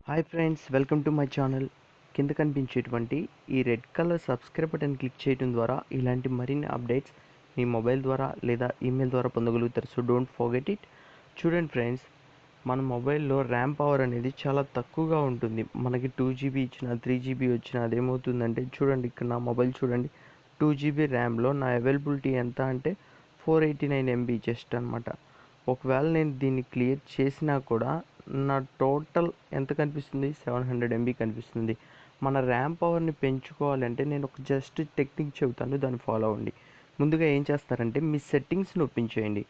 Hi friends, welcome to my channel. కింద కనిపించేటువంటి ఈ red colour subscribe button click చేయడం ద్వారా ఇలాంటి మరిన్ని అప్డేట్స్ మీ మొబైల్ ద్వారా లేదా ఈమెయిల్ ద్వారా పొందగలుగుతారు. So don't forget it. చూడండి ఫ్రెండ్స్, మన మొబైల్లో ర్యామ్ పవర్ అనేది చాలా తక్కువగా ఉంటుంది. మనకి 2 GB ఇచ్చినా 3 GB వచ్చినా అదేమవుతుందంటే, చూడండి ఇక్కడ నా మొబైల్ చూడండి, 2 GB ర్యామ్లో నా అవైలబిలిటీ ఎంత అంటే 489 MB జస్ట్ అనమాట. ఒకవేళ నేను దీన్ని క్లియర్ చేసినా కూడా నా టోటల్ ఎంత కనిపిస్తుంది, 700 MB కనిపిస్తుంది. మన ర్యామ్ పవర్ని పెంచుకోవాలంటే నేను ఒక జస్ట్ టెక్నిక్ చెబుతాను, దాన్ని ఫాలో అవ్వండి. ముందుగా ఏం చేస్తారంటే మీ సెట్టింగ్స్ని ఓపెన్ చేయండి.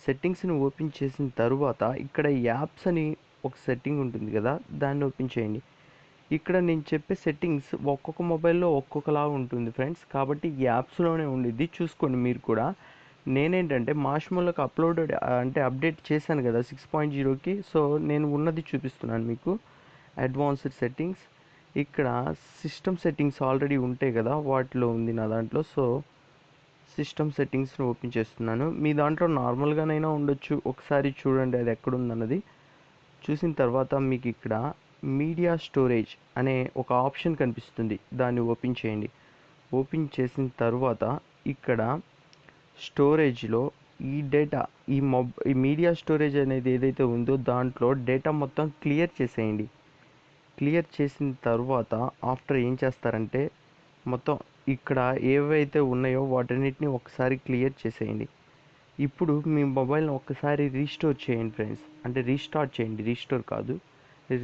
సెట్టింగ్స్ని ఓపెన్ చేసిన తర్వాత ఇక్కడ యాప్స్ అని ఒక సెట్టింగ్ ఉంటుంది కదా, దాన్ని ఓపెన్ చేయండి. ఇక్కడ నేను చెప్పే సెట్టింగ్స్ ఒక్కొక్క మొబైల్లో ఒక్కొక్కలా ఉంటుంది ఫ్రెండ్స్, కాబట్టి యాప్స్లోనే ఉండిద్ది, చూసుకోండి మీరు కూడా. నేనేంటంటే మార్ష్మెల్లోకి అప్డేట్ చేశాను కదా 6.0కి. సో నేను ఉన్నది చూపిస్తున్నాను మీకు. అడ్వాన్స్డ్ సెట్టింగ్స్, ఇక్కడ సిస్టమ్ సెట్టింగ్స్ ఆల్రెడీ ఉంటాయి కదా, వాటిలో ఉంది నా దాంట్లో. సో సిస్టమ్ సెట్టింగ్స్ని ఓపెన్ చేస్తున్నాను. మీ దాంట్లో నార్మల్గానైనా ఉండొచ్చు, ఒకసారి చూడండి అది ఎక్కడుందన్నది. చూసిన తర్వాత మీకు ఇక్కడ మీడియా స్టోరేజ్ అనే ఒక ఆప్షన్ కనిపిస్తుంది, దాన్ని ఓపెన్ చేయండి. ఓపెన్ చేసిన తర్వాత ఇక్కడ స్టోరేజ్లో ఈ డేటా, ఈ మీడియా స్టోరేజ్ అనేది ఏదైతే ఉందో దాంట్లో డేటా మొత్తం క్లియర్ చేసేయండి. క్లియర్ చేసిన తర్వాత ఆఫ్టర్ ఏం చేస్తారంటే, మొత్తం ఇక్కడ ఏవైతే ఉన్నాయో వాటన్నిటిని ఒకసారి క్లియర్ చేసేయండి. ఇప్పుడు మీ మొబైల్ని ఒక్కసారి రీస్టోర్ చేయండి ఫ్రెండ్స్, అంటే రీస్టార్ట్ చేయండి, రీస్టోర్ కాదు,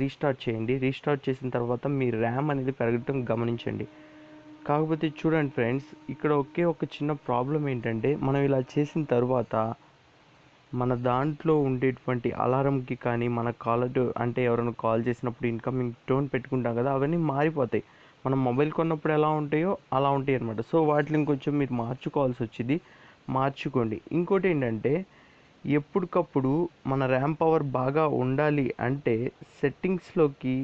రీస్టార్ట్ చేయండి. రీస్టార్ట్ చేసిన తర్వాత మీ ర్యామ్ అనేది పెరగటం గమనించండి. కాకపోతే చూడండి ఫ్రెండ్స్, ఇక్కడ ఒక చిన్న ప్రాబ్లం ఏంటంటే, మనం ఇలా చేసిన తర్వాత మన దాంట్లో ఉండేటువంటి అలారంకి కానీ, మన కాలర్ అంటే ఎవరైనా కాల్ చేసినప్పుడు ఇన్కమింగ్ టోన్ పెట్టుకుంటాం కదా, అవన్నీ మారిపోతాయి. మనం మొబైల్ కొన్నప్పుడు ఎలా ఉంటాయో అలా ఉంటాయి అనమాట. సో వాటిని కొంచెం మీరు మార్చుకోవాల్సి వచ్చింది, మార్చుకోండి. ఇంకోటి ఏంటంటే, ఎప్పటికప్పుడు మన ర్యామ్ పవర్ బాగా ఉండాలి అంటే సెట్టింగ్స్లోకి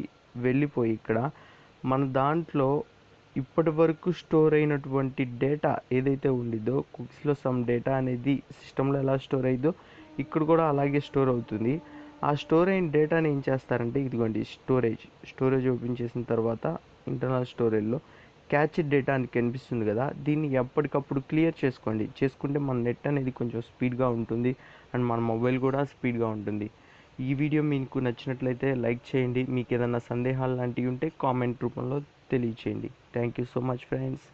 వెళ్ళిపోయి ఇక్కడ మన దాంట్లో ఇప్పటి వరకు స్టోర్ అయినటువంటి డేటా ఏదైతే ఉండిద్దో, కుక్స్లో సమ్ డేటా అనేది సిస్టంలో ఎలా స్టోర్ అయ్యిద్దో ఇక్కడ కూడా అలాగే స్టోర్ అవుతుంది. ఆ స్టోర్ అయిన డేటాని ఏం చేస్తారంటే, ఇదిగోండి స్టోరేజ్ ఓపెన్ చేసిన తర్వాత ఇంటర్నల్ స్టోరేజ్లో క్యాచ్ డేటా అని కనిపిస్తుంది కదా, దీన్ని ఎప్పటికప్పుడు క్లియర్ చేసుకుంటే మన నెట్ అనేది కొంచెం స్పీడ్గా ఉంటుంది అండ్ మన మొబైల్ కూడా స్పీడ్గా ఉంటుంది. ఈ వీడియో మీకు నచ్చినట్లయితే లైక్ చేయండి. మీకు ఏదైనా సందేహాలు లాంటివి ఉంటే కామెంట్ రూపంలో తెలియచేయండి. Thank you so much friends.